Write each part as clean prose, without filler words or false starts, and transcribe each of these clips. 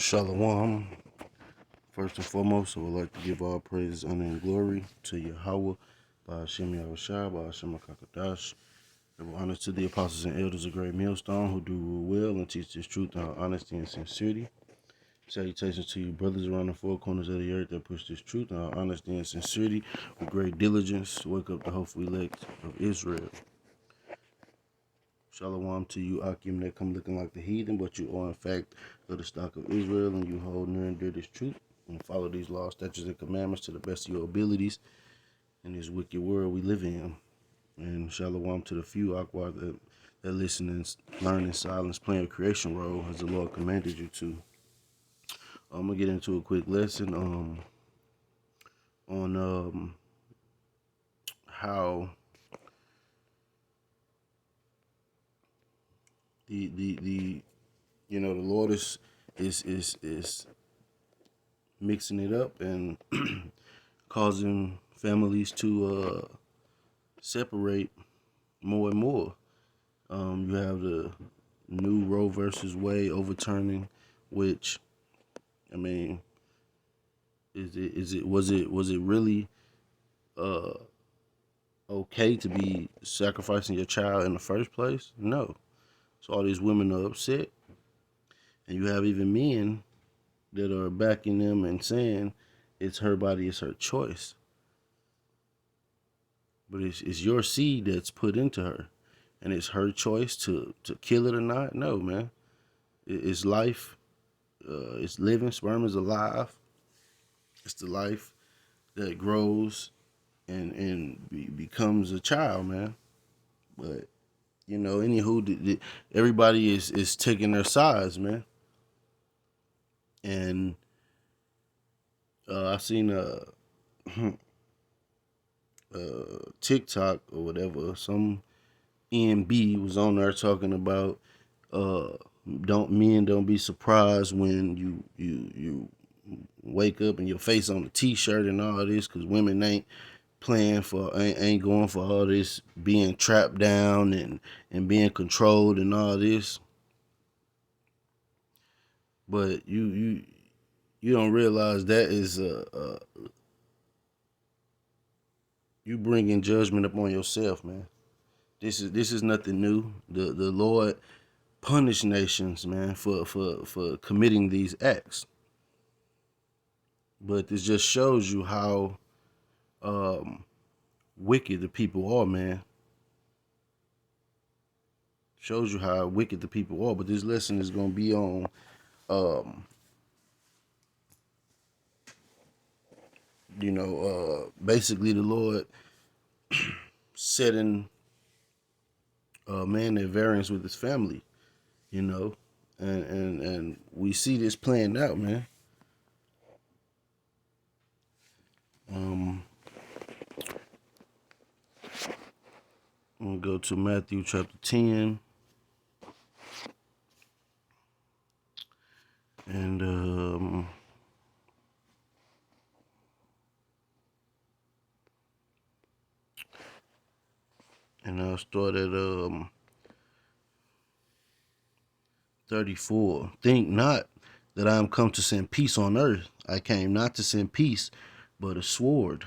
Shalom. First and foremost, I would like to give all praise, honor, and glory to Yahweh, by Hashem Yahushua, by Hashem HaKadosh. Double honor to the apostles and elders of Great Millstone who do rule well and teach this truth in all honesty and sincerity. Salutations to you brothers around the four corners of the earth that push this truth in all honesty and sincerity with great diligence to wake up the hopeful elect of Israel. Shalom to you, Akim, that come looking like the heathen, but you are in fact of the stock of Israel, and you hold near and dear this truth, and follow these laws, statutes, and commandments to the best of your abilities in this wicked world we live in. And shalom to the few, Aqua, that listen and learn in silence, playing a creation role as the Lord commanded you to. I'm going to get into a quick lesson on how the Lord is mixing it up and causing families to separate more and more. You have the new Roe versus Wade overturning, which, I mean, was it really okay to be sacrificing your child in the first place? No. So all these women are upset, and you have even men that are backing them and saying it's her body, it's her choice. But it's your seed that's put into her, and it's her choice to kill it or not. No, man. It's life. It's living. Sperm is alive. It's the life that grows and becomes a child, man. But anywho, everybody is taking their sides, man. And I seen a TikTok or whatever. Some EMB was on there talking about don't be surprised when you wake up and your face on the t-shirt and all this, because women ain't going for all this being trapped down and being controlled and all this. But you don't realize that is you bringing judgment upon yourself, man. This is nothing new. The Lord punished nations, man, for committing these acts. But this just shows you how wicked the people are, man. Shows you how wicked the people are. But this lesson is going to be on basically the Lord setting a man at variance with his family, and we see this playing out, man. I'm gonna go to Matthew chapter 10, and I'll start at 34. Think not that I am come to send peace on earth. I came not to send peace, but a sword.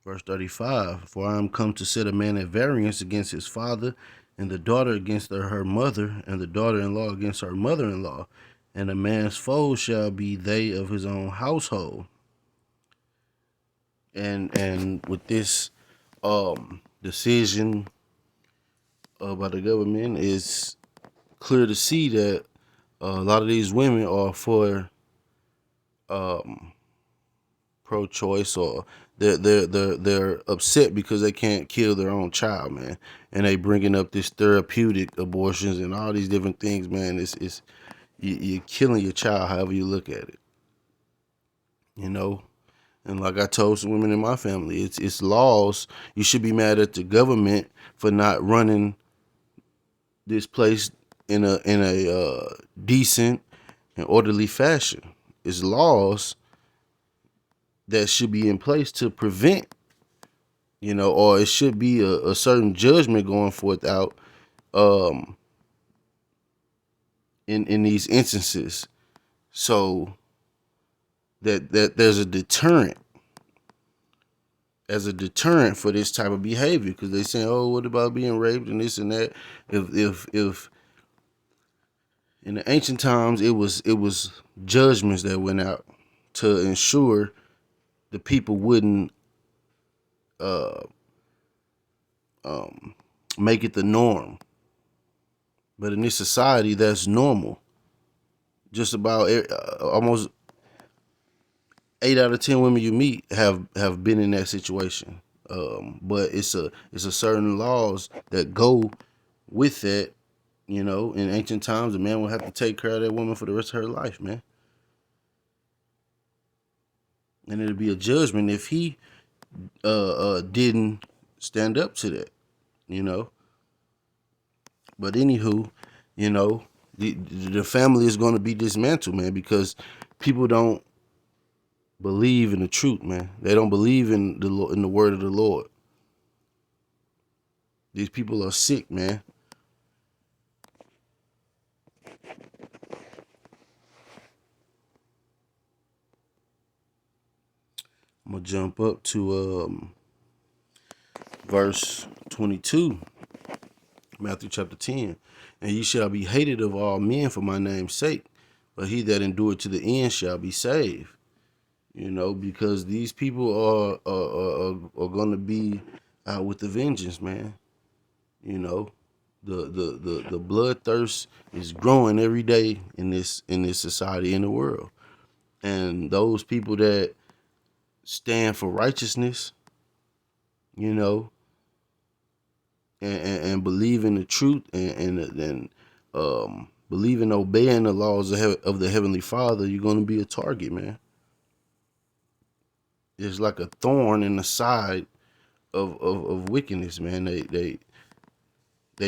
Verse 35, for I am come to set a man at variance against his father, and the daughter against her mother, and the daughter-in-law against her mother-in-law, and a man's foes shall be they of his own household. And with this decision by the government, it's clear to see that a lot of these women are for pro-choice, or they're upset because they can't kill their own child, man, and they bringing up this therapeutic abortions and all these different things, man. It's you're killing your child, however you look at it, And like I told some women in my family, it's laws. You should be mad at the government for not running this place in a decent and orderly fashion. It's laws that should be in place to prevent, or it should be a certain judgment going forth out in these instances, so that there's a deterrent, as a deterrent for this type of behavior, because they say, oh, what about being raped and this and that. If in the ancient times it was judgments that went out to ensure the people wouldn't uh, make it the norm. But in this society, that's normal. Just about almost 8 out of 10 women you meet have been in that situation. But it's a certain laws that go with that. You know, in ancient times, a man would have to take care of that woman for the rest of her life, man. And it'd be a judgment if he didn't stand up to that. You know. But anywho, you know, the family is going to be dismantled, man, because people don't believe in the truth, man. They don't believe in the word of the Lord. These people are sick, man. I'm gonna jump up to verse 22, Matthew chapter 10. And ye shall be hated of all men for my name's sake, but he that endureth to the end shall be saved. You know, because these people are going to be out with the vengeance, man. You know, the bloodthirst is growing every day in this society, in the world, and those people that stand for righteousness, you know, and believe in the truth, and believe in obeying the laws of the Heavenly Father, you're going to be a target, man. It's like a thorn in the side of wickedness, man. They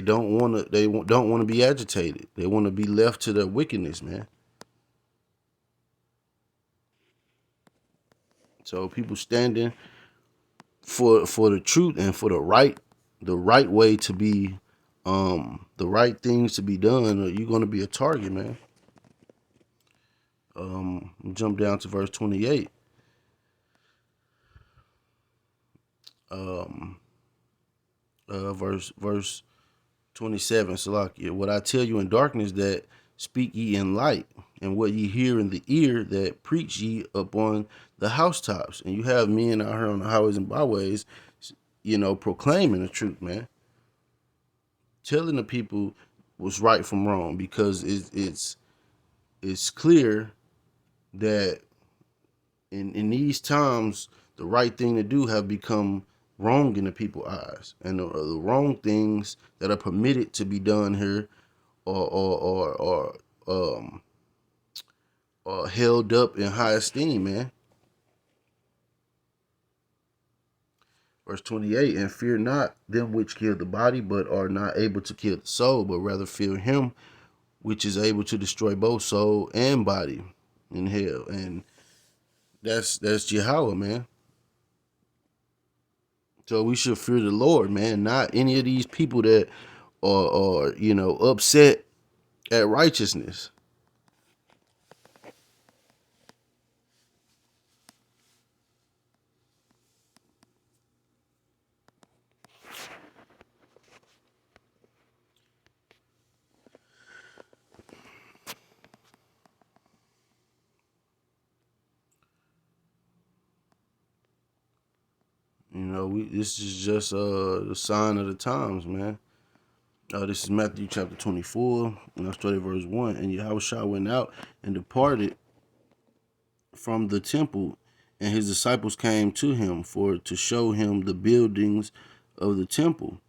don't want to be agitated. They want to be left to their wickedness, man. So people standing for the truth and for the right way to be, the right things to be done, or you're gonna be a target, man. Jump down to verse 28. Um, verse 27. Salakia, what I tell you in darkness, that speak ye in light, and what ye hear in the ear, that preach ye upon the housetops. And you have men out here on the highways and byways, you know, proclaiming the truth, man, telling the people what's right from wrong, because it's clear that in these times the right thing to do have become wrong in the people's eyes, and the wrong things that are permitted to be done here or held up in high esteem, man. Verse 28, and fear not them which kill the body, but are not able to kill the soul, but rather fear him which is able to destroy both soul and body in hell. And that's Yahweh, man. So we should fear the Lord, man, not any of these people that are you know, upset at righteousness. You know, this is just the sign of the times, man. This is Matthew chapter 24, and I started verse 1. And Yahushua went out and departed from the temple, and his disciples came to him for to show him the buildings of the temple.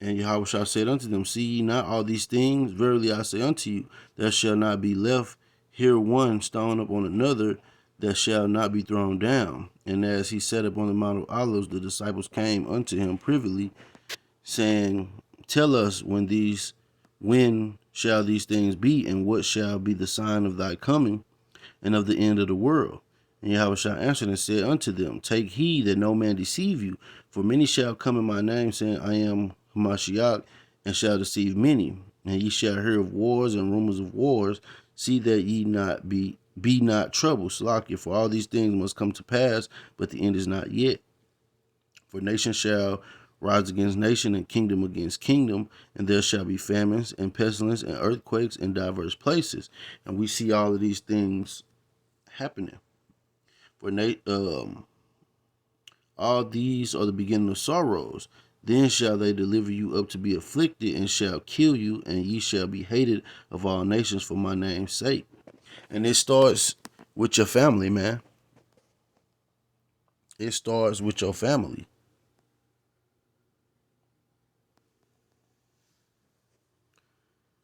And Yahushua said unto them, see ye not all these things? Verily I say unto you, there shall not be left here one stone upon another that shall not be thrown down. And as he sat upon the Mount of Olives, the disciples came unto him privily, saying, tell us when shall these things be, and what shall be the sign of thy coming and of the end of the world? And Yahushua answered and said unto them, take heed that no man deceive you, for many shall come in my name, saying, I am Hamashiach, and shall deceive many. And ye shall hear of wars and rumors of wars. See that ye not be not troubled. Slack you, for all these things must come to pass, but the end is not yet. For nation shall rise against nation, and kingdom against kingdom, and there shall be famines and pestilence and earthquakes in diverse places. And we see all of these things happening. For all these are the beginning of sorrows. Then shall they deliver you up to be afflicted, and shall kill you, and ye shall be hated of all nations for my name's sake. And it starts with your family, man. It starts with your family.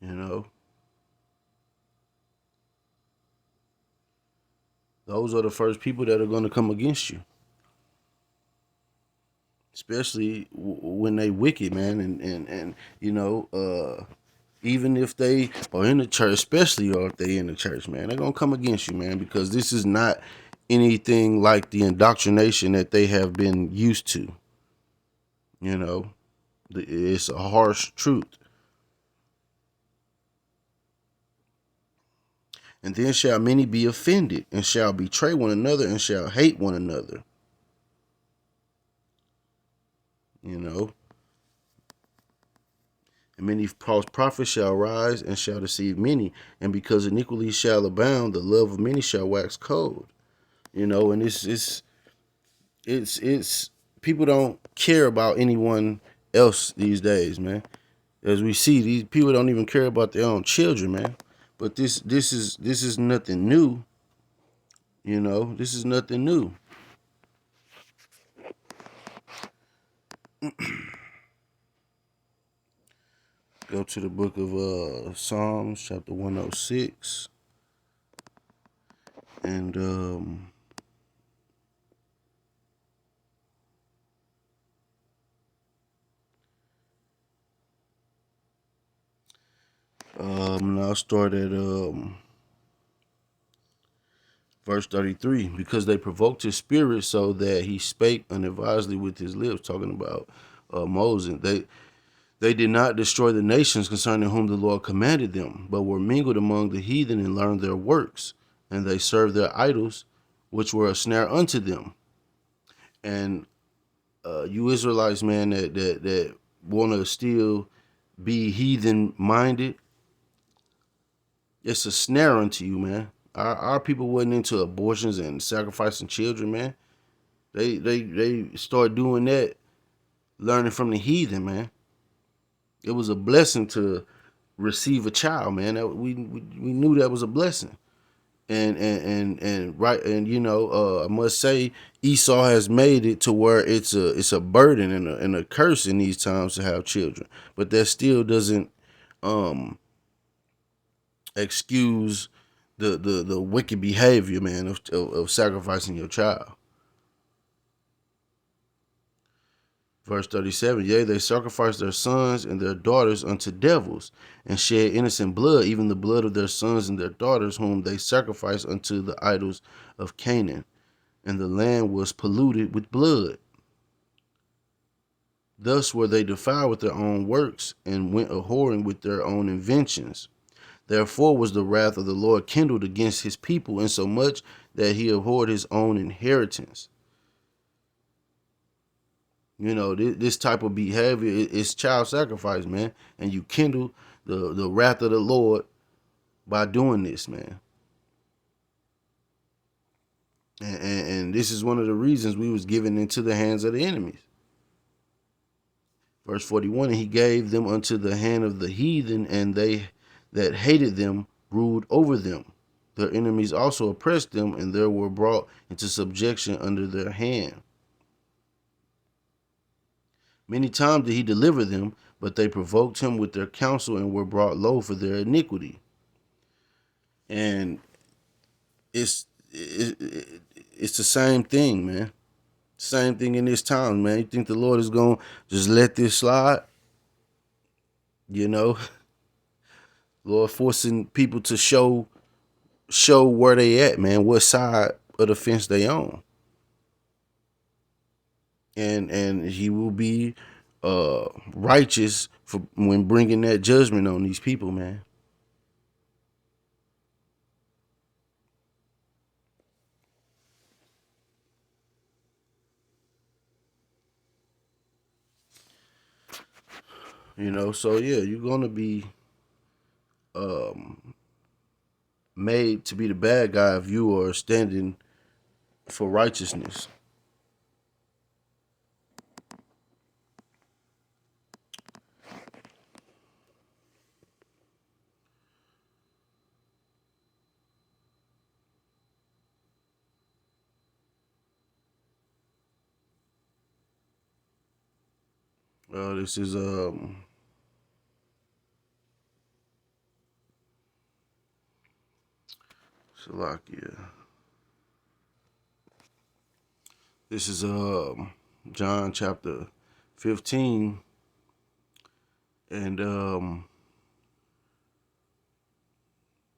You know, those are the first people that are going to come against you, especially when they wicked, man. And even if they are in the church, especially or if they in the church, man, they're gonna come against you, man, because this is not anything like the indoctrination that they have been used to. You know, it's a harsh truth. And then shall many be offended, and shall betray one another, and shall hate one another. You know, and many false prophets shall rise and shall deceive many, and because iniquity shall abound, the love of many shall wax cold. You know, and it's people don't care about anyone else these days, man. As we see, these people don't even care about their own children, man. But this is nothing new. You know, this is nothing new. Go to the book of Psalms, chapter 106, and I'll start at verse 33. Because they provoked his spirit, so that he spake unadvisedly with his lips, talking about Moses. They did not destroy the nations concerning whom the Lord commanded them, but were mingled among the heathen and learned their works. And they served their idols, which were a snare unto them. And you Israelites, man, that want to still be heathen minded, it's a snare unto you, man. Our people wasn't into abortions and sacrificing children, man. They started doing that, learning from the heathen, man. It was a blessing to receive a child, man. We knew that was a blessing. And right, and I must say Esau has made it to where it's a burden and a curse in these times to have children. But that still doesn't um excuse the wicked behavior, man, of sacrificing your child. Verse 37, yea, they sacrifice their sons and their daughters unto devils, and shed innocent blood, even the blood of their sons and their daughters, whom they sacrifice unto the idols of Canaan. And the land was polluted with blood. Thus were they defiled with their own works, and went a whoring with their own inventions. Therefore was the wrath of the Lord kindled against his people, insomuch that he abhorred his own inheritance. You know, this type of behavior is child sacrifice, man. And you kindle the wrath of the Lord by doing this, man. And this is one of the reasons we was given into the hands of the enemies. Verse 41, and he gave them unto the hand of the heathen, and they that hated them ruled over them. Their enemies also oppressed them, and they were brought into subjection under their hand. Many times did he deliver them, but they provoked him with their counsel and were brought low for their iniquity. And it's the same thing, man. Same thing in this time, man. You think the Lord is gonna just let this slide? You know, Lord forcing people to show where they at, man. What side of the fence they on, and he will be righteous for when bringing that judgment on these people, man. So yeah, you're gonna be um, made to be the bad guy if you are standing for righteousness. This is Salakia. This is John chapter 15 and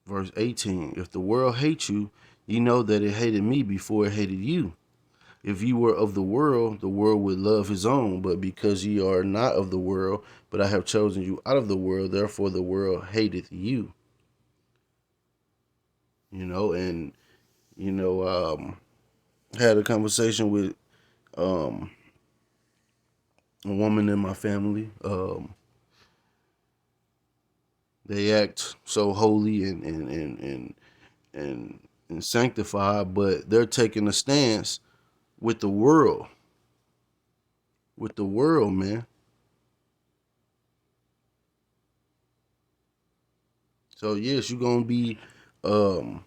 verse 18. If the world hates you, you know that it hated me before it hated you. If you were of the world would love his own. But because ye are not of the world, but I have chosen you out of the world, therefore the world hateth you. And had a conversation with um, a woman in my family. They act so holy and sanctified, but they're taking a stance with the world, man. So yes, you're gonna be um,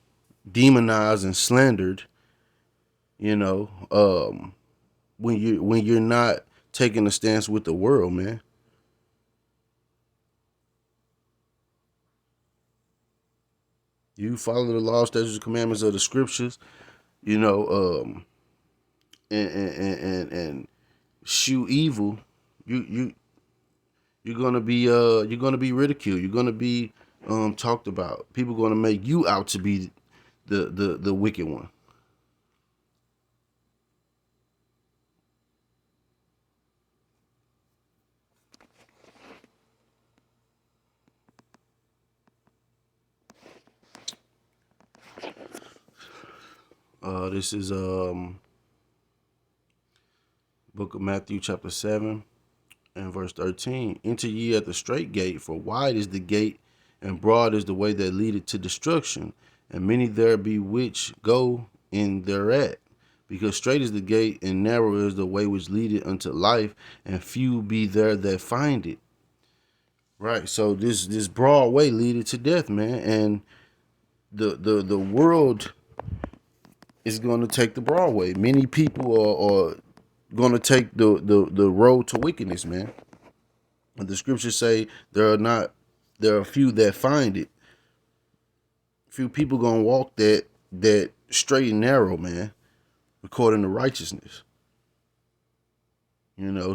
demonized and slandered, when you're not taking a stance with the world, man. You follow the law, statutes, and commandments of the scriptures, you know, and shoe evil. You you're gonna be ridiculed. You're gonna be talked about. People gonna make you out to be the wicked one. This is book of Matthew chapter 7 and verse 13. Enter ye at the straight gate, for wide is the gate and broad is the way that leadeth to destruction, and many there be which go in thereat. Because straight is the gate and narrow is the way which leadeth unto life, and few be there that find it. Right. So this broad way leadeth to death, man. And the world is going to take the broad way. Many people are going to take the road to wickedness, man. And the scriptures say there are few that find it. Few people gonna walk that straight and narrow, man, according to righteousness.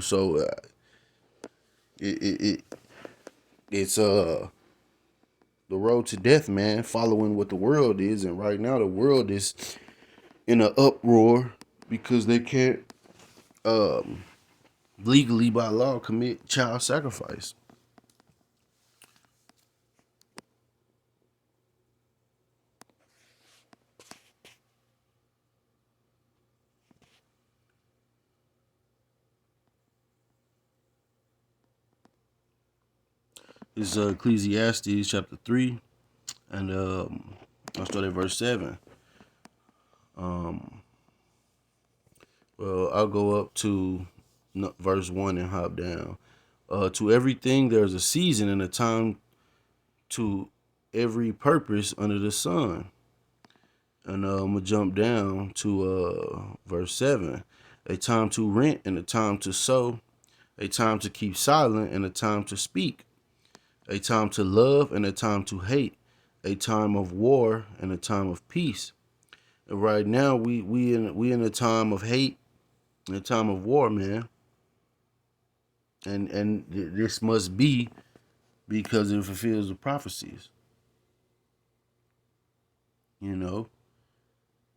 So it it's the road to death, man. Following what the world is, and right now the world is in an uproar because they can't um, legally by law commit child sacrifice. It's Ecclesiastes chapter 3, and I'll start at verse 7. Um, well, I'll go up to verse 1 and hop down. To everything there's a season and a time to every purpose under the sun. And I'm going to jump down to verse 7. A time to rent and a time to sow, a time to keep silent and a time to speak, a time to love and a time to hate, a time of war and a time of peace. And right now we in a time of hate and a time of war, man. And this must be because it fulfills the prophecies, you know,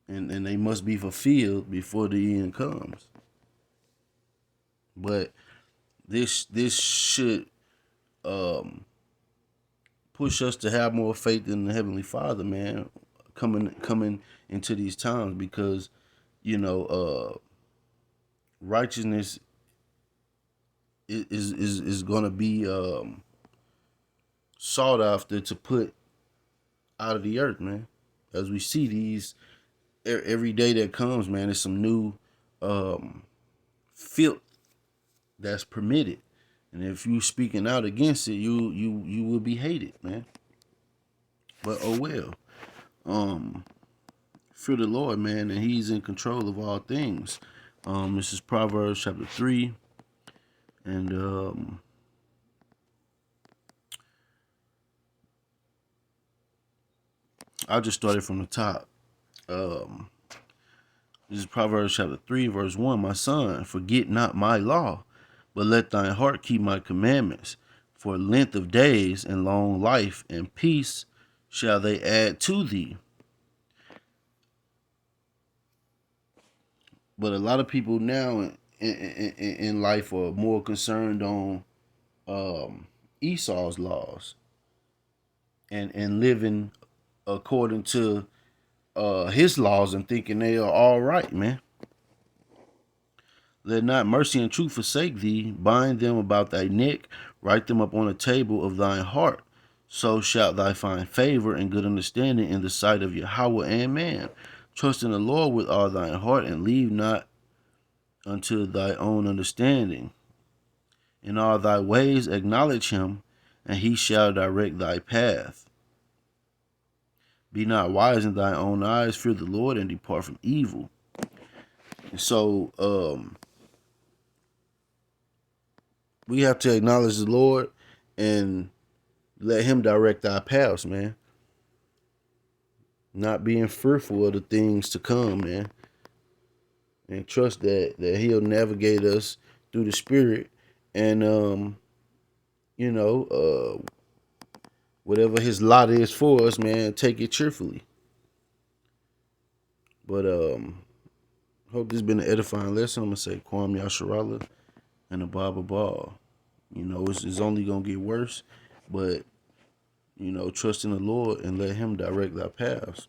and they must be fulfilled before the end comes. But This should um push us to have more faith in the Heavenly Father, man, coming into these times, because righteousness is gonna be sought after to put out of the earth, man. As we see these every day that comes, man, there's some new filth that's permitted, and if you speaking out against it, you will be hated, man. But oh well. Fear the Lord, man, and He's in control of all things. This is Proverbs chapter 3, and I'll just start it from the top. Um, this is Proverbs chapter 3, verse 1. My son, forget not my law, but let thine heart keep my commandments. For length of days and long life and peace shall they add to thee. But a lot of people now in life are more concerned on Esau's laws and living according to his laws and thinking they are all right, man. Let not mercy and truth forsake thee. Bind them about thy neck. Write them up on the table of thine heart. So shalt thou find favor and good understanding in the sight of Yahweh and man. Trust in the Lord with all thine heart, and leave not unto thy own understanding. In all thy ways acknowledge him, and he shall direct thy path. Be not wise in thine own eyes. Fear the Lord and depart from evil. And so we have to acknowledge the Lord and let him direct our paths, man. Not being fearful of the things to come, man. And trust that he'll navigate us through the spirit, and whatever his lot is for us, man, take it cheerfully. But hope this has been an edifying lesson. I'm gonna say Kwam Yasharala and a Baba Ball. It's only gonna get worse, but trust in the Lord and let him direct our paths.